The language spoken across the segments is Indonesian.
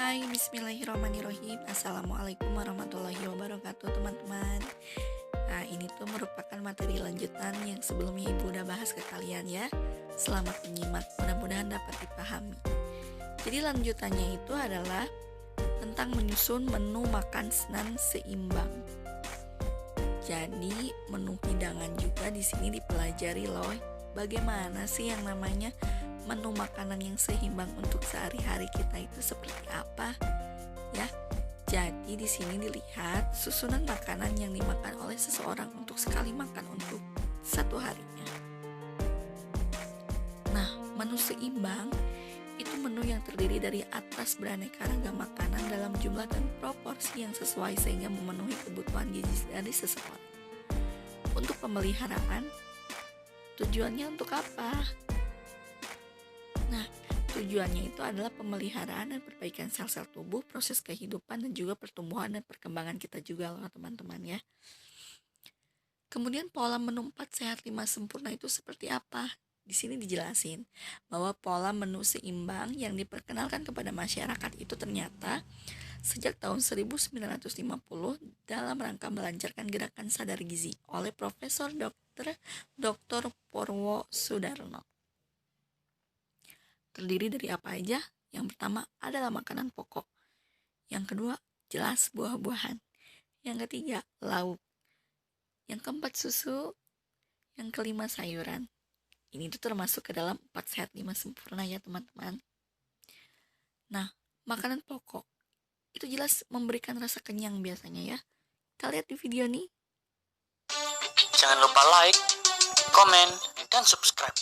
Hai, bismillahirrahmanirrahim. Assalamualaikum warahmatullahi wabarakatuh, teman-teman. Nah, ini tuh merupakan materi lanjutan yang sebelumnya Ibu udah bahas ke kalian ya. Selamat menyimak, mudah-mudahan dapat dipahami. Jadi lanjutannya itu adalah tentang menyusun menu makan siang seimbang. Jadi, menu hidangan juga di sini dipelajari loh. Bagaimana sih yang namanya menu makanan yang seimbang untuk sehari-hari kita itu seperti apa? Ya. Jadi di sini dilihat susunan makanan yang dimakan oleh seseorang untuk sekali makan untuk satu harinya. Nah, menu seimbang itu menu yang terdiri dari atas beraneka ragam makanan dalam jumlah dan proporsi yang sesuai sehingga memenuhi kebutuhan gizi dari seseorang. Untuk pemeliharaan, tujuannya untuk apa? Nah, tujuannya itu adalah pemeliharaan dan perbaikan sel-sel tubuh, proses kehidupan, dan juga pertumbuhan dan perkembangan kita juga loh teman-teman ya. Kemudian pola menu 4 sehat 5 sempurna itu seperti apa? Di sini dijelasin bahwa pola menu seimbang yang diperkenalkan kepada masyarakat itu ternyata sejak tahun 1950 dalam rangka melancarkan gerakan sadar gizi oleh Profesor Dr. Purwo Sudarno. Terdiri dari apa aja? Yang pertama adalah makanan pokok. Yang kedua, jelas buah-buahan. Yang ketiga, lauk. Yang keempat, susu. Yang kelima, sayuran. Ini tuh termasuk ke dalam 4 sehat 5 sempurna ya teman-teman. Nah, makanan pokok itu jelas memberikan rasa kenyang biasanya ya. Kita lihat di video nih. Jangan lupa like, komen, dan subscribe.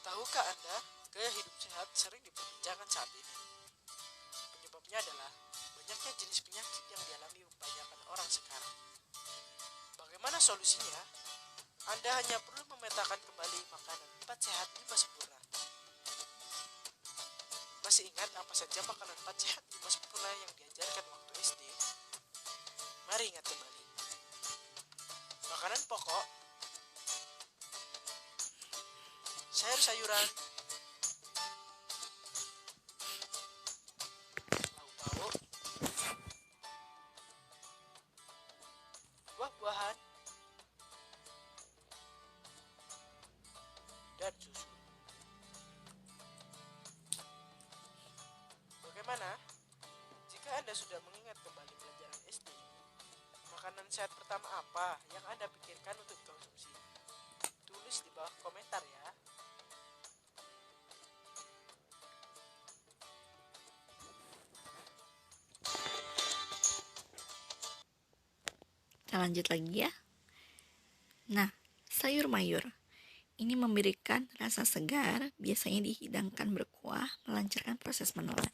Tahukah Anda, gaya hidup sehat sering diperbincangkan saat ini. Penyebabnya adalah banyaknya jenis penyakit yang dialami kebanyakan orang sekarang. Bagaimana solusinya? Anda hanya perlu memetakan kembali makanan 4 sehat 5 sempurna. Masih ingat apa saja makanan 4 sehat 5 sempurna yang diajarkan waktu SD? Mari ingat kembali. Makanan pokok, sayur-sayuran, lauk pauk, buah-buahan, dan susu. Bagaimana? Jika Anda sudah mengingat kembali pelajaran SD, makanan sehat pertama apa yang Anda pikirkan untuk dikonsumsi? Tulis di bawah komentar ya. Kita lanjut lagi ya. Nah, sayur mayur. Ini memberikan rasa segar, biasanya dihidangkan berkuah, melancarkan proses menelan.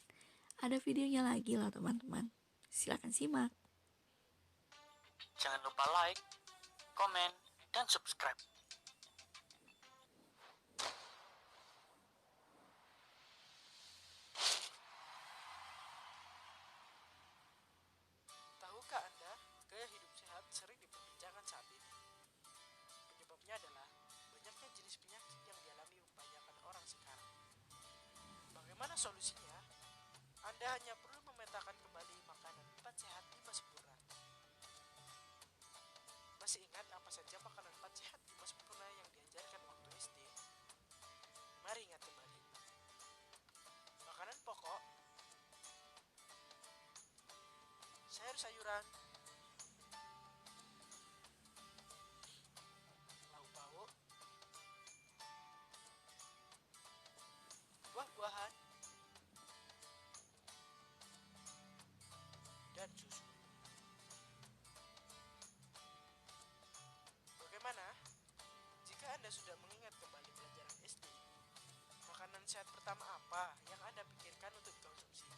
Ada videonya lagi loh teman-teman. Silakan simak. Jangan lupa like, komen, dan subscribe. Tahukah Anda, gaya hidup sehat sering diperbincangkan saat ini. Penyebabnya adalah banyaknya jenis penyakit yang dialami kebanyakan orang sekarang. Bagaimana solusinya? Anda hanya perlu memetakan kembali makanan 4 sehat 5 sempurna. Masih ingat apa saja makanan 4 sehat 5 sempurna yang diajarkan waktu SD? Mari ingat kembali. Makanan pokok, sayur-sayuran, lauk pauk, buah-buahan, dan susu. Bagaimana? Jika Anda sudah mengingat kembali pelajaran SD, makanan sehat pertama apa yang Anda pikirkan untuk dikonsumsi?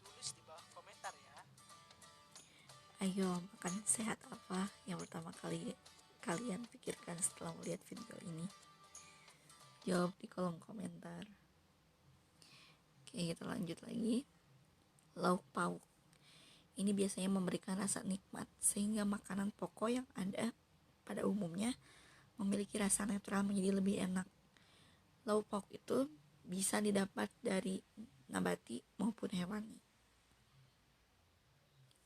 Tulis di bawah komentar ya. Ayo, makanan sehat apa yang pertama kali kalian pikirkan setelah melihat video ini? Jawab di kolom komentar. Oke, kita lanjut lagi. Lauk pauk. ini biasanya memberikan rasa nikmat, sehingga makanan pokok yang ada pada umumnya memiliki rasa netral menjadi lebih enak. Lauk pauk itu bisa didapat dari nabati maupun hewani.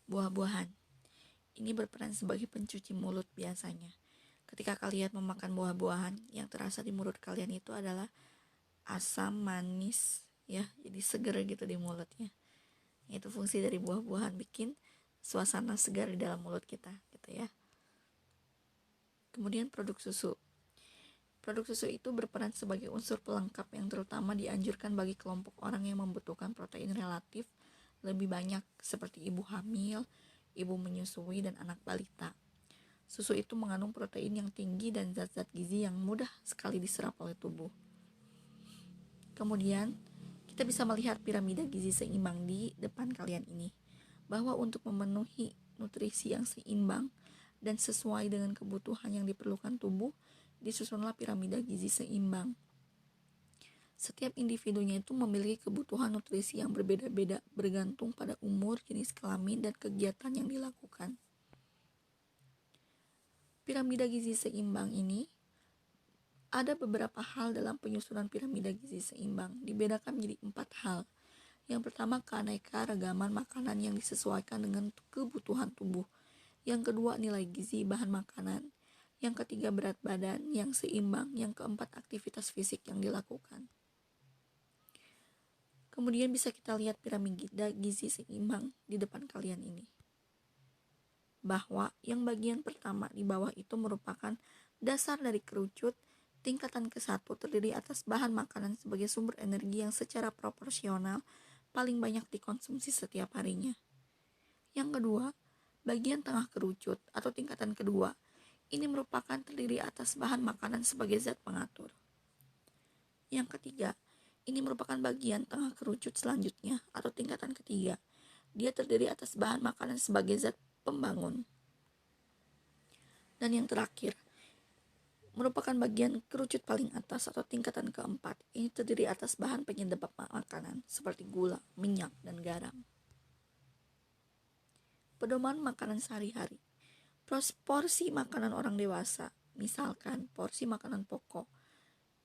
Buah-buahan ini berperan sebagai pencuci mulut biasanya. Ketika kalian memakan buah-buahan, yang terasa di mulut kalian itu adalah asam manis ya, jadi seger gitu di mulutnya. Itu fungsi dari buah-buahan, bikin suasana segar di dalam mulut kita gitu ya. Kemudian produk susu. Produk susu itu berperan sebagai unsur pelengkap yang terutama dianjurkan bagi kelompok orang yang membutuhkan protein relatif lebih banyak, seperti ibu hamil, ibu menyusui, dan anak balita. Susu itu mengandung protein yang tinggi dan zat-zat gizi yang mudah sekali diserap oleh tubuh. Kemudian, kita bisa melihat piramida gizi seimbang di depan kalian ini, bahwa untuk memenuhi nutrisi yang seimbang dan sesuai dengan kebutuhan yang diperlukan tubuh, disusunlah piramida gizi seimbang. Setiap individunya itu memiliki kebutuhan nutrisi yang berbeda-beda bergantung pada umur, jenis kelamin, dan kegiatan yang dilakukan. Piramida gizi seimbang ini ada beberapa hal dalam penyusunan piramida gizi seimbang, dibedakan menjadi 4 hal. Yang pertama, keanekaragaman makanan yang disesuaikan dengan kebutuhan tubuh. Yang kedua, nilai gizi bahan makanan. Yang ketiga, berat badan yang seimbang. Yang keempat, aktivitas fisik yang dilakukan. Kemudian bisa kita lihat piramida gizi seimbang di depan kalian ini, bahwa yang bagian pertama di bawah itu merupakan dasar dari kerucut. Tingkatan ke-1 terdiri atas bahan makanan sebagai sumber energi yang secara proporsional paling banyak dikonsumsi setiap harinya. Yang kedua, bagian tengah kerucut atau tingkatan kedua, ini merupakan terdiri atas bahan makanan sebagai zat pengatur. Yang ketiga, ini merupakan bagian tengah kerucut selanjutnya atau tingkatan ketiga. Dia terdiri atas bahan makanan sebagai zat pembangun. Dan yang terakhir, merupakan bagian kerucut paling atas atau tingkatan keempat. Ini terdiri atas bahan penyedap makanan seperti gula, minyak, dan garam. Pedoman makanan sehari-hari. Porsi makanan orang dewasa, misalkan porsi makanan pokok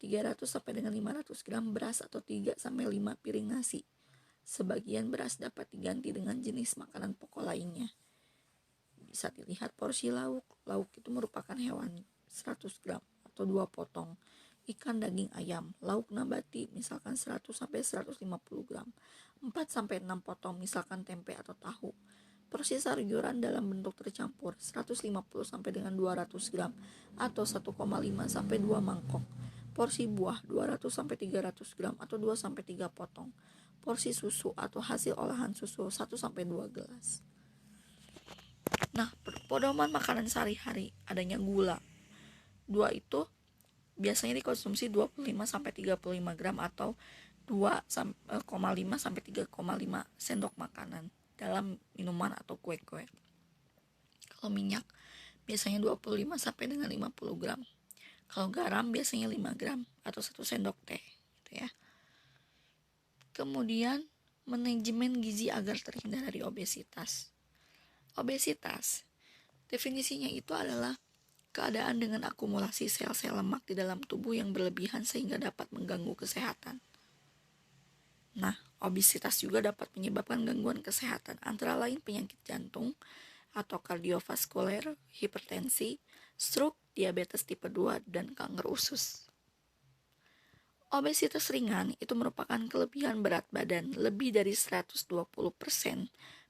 300 sampai dengan 500 gram beras atau 3 sampai 5 piring nasi. Sebagian beras dapat diganti dengan jenis makanan pokok lainnya. Bisa dilihat porsi lauk. Lauk itu merupakan hewan 100 gram atau 2 potong. Ikan, daging ayam, lauk nabati misalkan 100 sampai 150 gram. 4 sampai 6 potong misalkan tempe atau tahu. Porsi sayuran dalam bentuk tercampur 150 sampai dengan 200 gram atau 1,5 sampai 2 mangkok. Porsi buah 200 sampai 300 gram atau 2 sampai 3 potong. Porsi susu atau hasil olahan susu 1 sampai 2 gelas. Nah, pedoman makanan sehari-hari adanya gula. 2 itu biasanya dikonsumsi 25 sampai 35 gram atau 2,5 sampai 3,5 sendok makanan dalam minuman atau kue-kue. Kalau minyak biasanya 25 sampai dengan 50 gram. Kalau garam biasanya 5 gram atau 1 sendok teh gitu ya. Kemudian manajemen gizi agar terhindar dari obesitas. Obesitas definisinya itu adalah keadaan dengan akumulasi sel-sel lemak di dalam tubuh yang berlebihan sehingga dapat mengganggu kesehatan. Nah, obesitas juga dapat menyebabkan gangguan kesehatan, antara lain penyakit jantung atau kardiovaskuler, hipertensi, stroke, diabetes tipe 2, dan kanker usus. Obesitas ringan itu merupakan kelebihan berat badan lebih dari 120%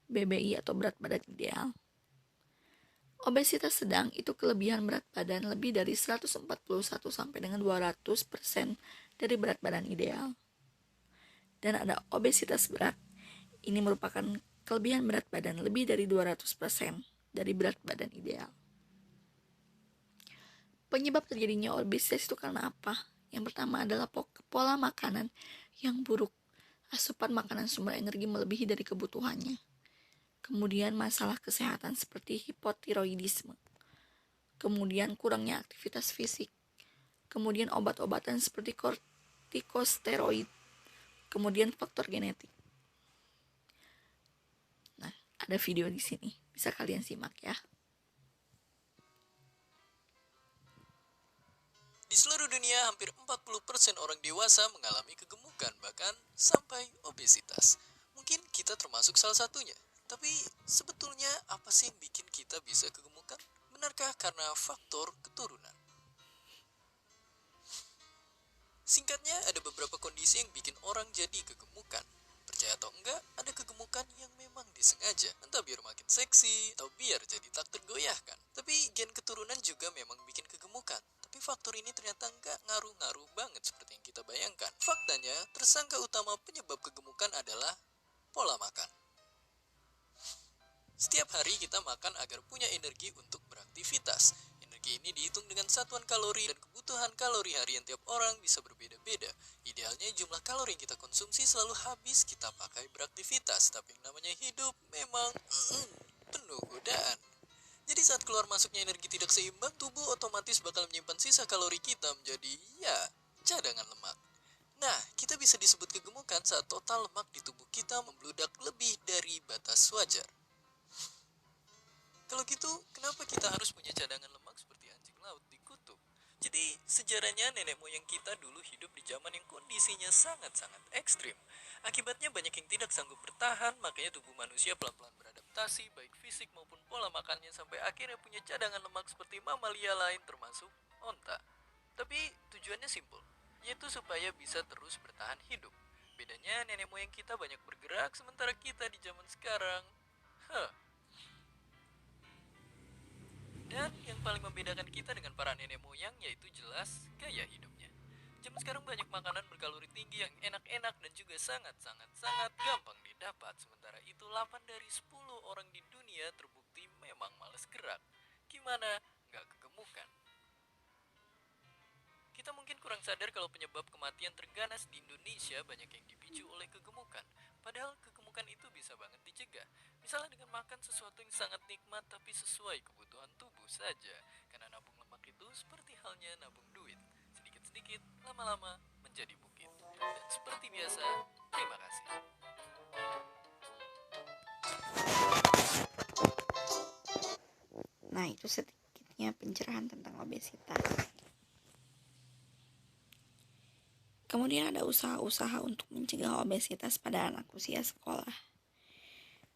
BBI atau berat badan ideal. Obesitas sedang itu kelebihan berat badan lebih dari 141 sampai dengan 200% dari berat badan ideal. Dan ada obesitas berat. Ini merupakan kelebihan berat badan lebih dari 200% dari berat badan ideal. Penyebab terjadinya obesitas itu karena apa? Yang pertama adalah pola makanan yang buruk. Asupan makanan sumber energi melebihi dari kebutuhannya. Kemudian masalah kesehatan seperti hipotiroidisme. Kemudian kurangnya aktivitas fisik. Kemudian obat-obatan seperti kortikosteroid. Kemudian faktor genetik. Nah, Ada video di sini, bisa kalian simak ya. Di seluruh dunia, hampir 40% orang dewasa mengalami kegemukan, bahkan sampai obesitas. Mungkin kita termasuk salah satunya. Tapi sebetulnya apa sih yang bikin kita bisa kegemukan? Benarkah karena faktor keturunan? Singkatnya, ada beberapa kondisi yang bikin orang jadi kegemukan. Percaya atau enggak, ada kegemukan yang memang disengaja. Entah biar makin seksi, atau biar jadi tak tergoyahkan. Tapi gen keturunan juga memang bikin kegemukan. Tapi faktor ini ternyata enggak ngaruh-ngaruh banget seperti yang kita bayangkan. Faktanya, tersangka utama penyebab kegemukan adalah pola makan. Setiap hari kita makan agar punya energi untuk beraktivitas. Energi ini dihitung dengan satuan kalori dan kebutuhan kalori harian tiap orang bisa berbeda-beda. Idealnya jumlah kalori yang kita konsumsi selalu habis kita pakai beraktivitas. Tapi yang namanya hidup memang penuh godaan. Jadi saat keluar masuknya energi tidak seimbang, tubuh otomatis bakal menyimpan sisa kalori kita menjadi, cadangan lemak. Nah, kita bisa disebut kegemukan saat total lemak di tubuh kita membludak lebih dari batas wajar. Kalau gitu, kenapa kita harus punya cadangan lemak seperti anjing laut di kutub? Jadi, sejarahnya nenek moyang kita dulu hidup di zaman yang kondisinya sangat-sangat ekstrim. Akibatnya banyak yang tidak sanggup bertahan, makanya tubuh manusia pelan-pelan beradaptasi, baik fisik maupun pola makannya sampai akhirnya punya cadangan lemak seperti mamalia lain termasuk onta. Tapi tujuannya simpel, yaitu supaya bisa terus bertahan hidup. Bedanya nenek moyang kita banyak bergerak, sementara kita di zaman sekarang, Dan yang paling membedakan kita dengan para nenek moyang yaitu jelas gaya hidupnya. Zaman sekarang banyak makanan berkalori tinggi yang enak-enak dan juga sangat gampang didapat. Sementara itu 8 dari 10 orang di dunia terbukti memang malas gerak. Gimana? Nggak kegemukan. Kita mungkin kurang sadar kalau penyebab kematian terganas di Indonesia banyak yang dipicu oleh kegemukan. Padahal kegemukan itu bisa banget dicegah. Misalnya dengan makan sesuatu yang sangat nikmat tapi sesuai kebutuhan tubuh saja. Karena nabung lemak itu seperti halnya nabung duit. Sedikit-sedikit, lama-lama menjadi bukit. Dan seperti biasa, terima kasih. Nah, itu sedikitnya pencerahan tentang obesitas. Kemudian ada usaha-usaha untuk mencegah obesitas pada anak usia sekolah.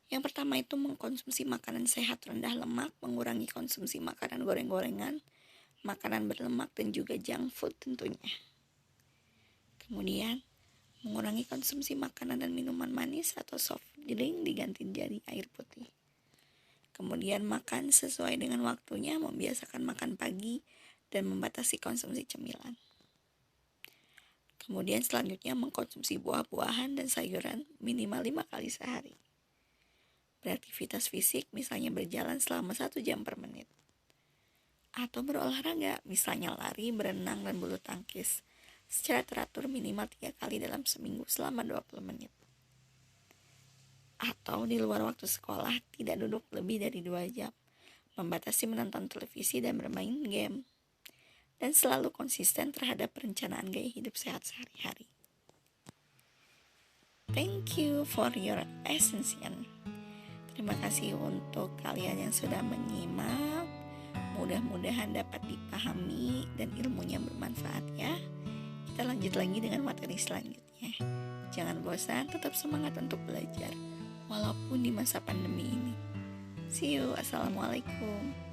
Yang pertama itu mengkonsumsi makanan sehat rendah lemak, mengurangi konsumsi makanan goreng-gorengan, makanan berlemak dan juga junk food tentunya. Kemudian, mengurangi konsumsi makanan dan minuman manis atau soft drink diganti jadi air putih. Kemudian makan sesuai dengan waktunya, membiasakan makan pagi dan membatasi konsumsi cemilan. Kemudian selanjutnya mengkonsumsi buah-buahan dan sayuran minimal 5 kali sehari. Beraktivitas fisik misalnya berjalan selama 1 jam per menit. Atau berolahraga misalnya lari, berenang, dan bulu tangkis secara teratur minimal 3 kali dalam seminggu selama 20 menit. Atau di luar waktu sekolah tidak duduk lebih dari 2 jam. Membatasi menonton televisi dan bermain game. Dan selalu konsisten terhadap perencanaan gaya hidup sehat sehari-hari. Thank you for your attention. Terima kasih untuk kalian yang sudah menyimak. Mudah-mudahan dapat dipahami dan ilmunya bermanfaat ya. Kita lanjut lagi dengan materi selanjutnya. Jangan bosan, tetap semangat untuk belajar walaupun di masa pandemi ini. See you. Assalamualaikum.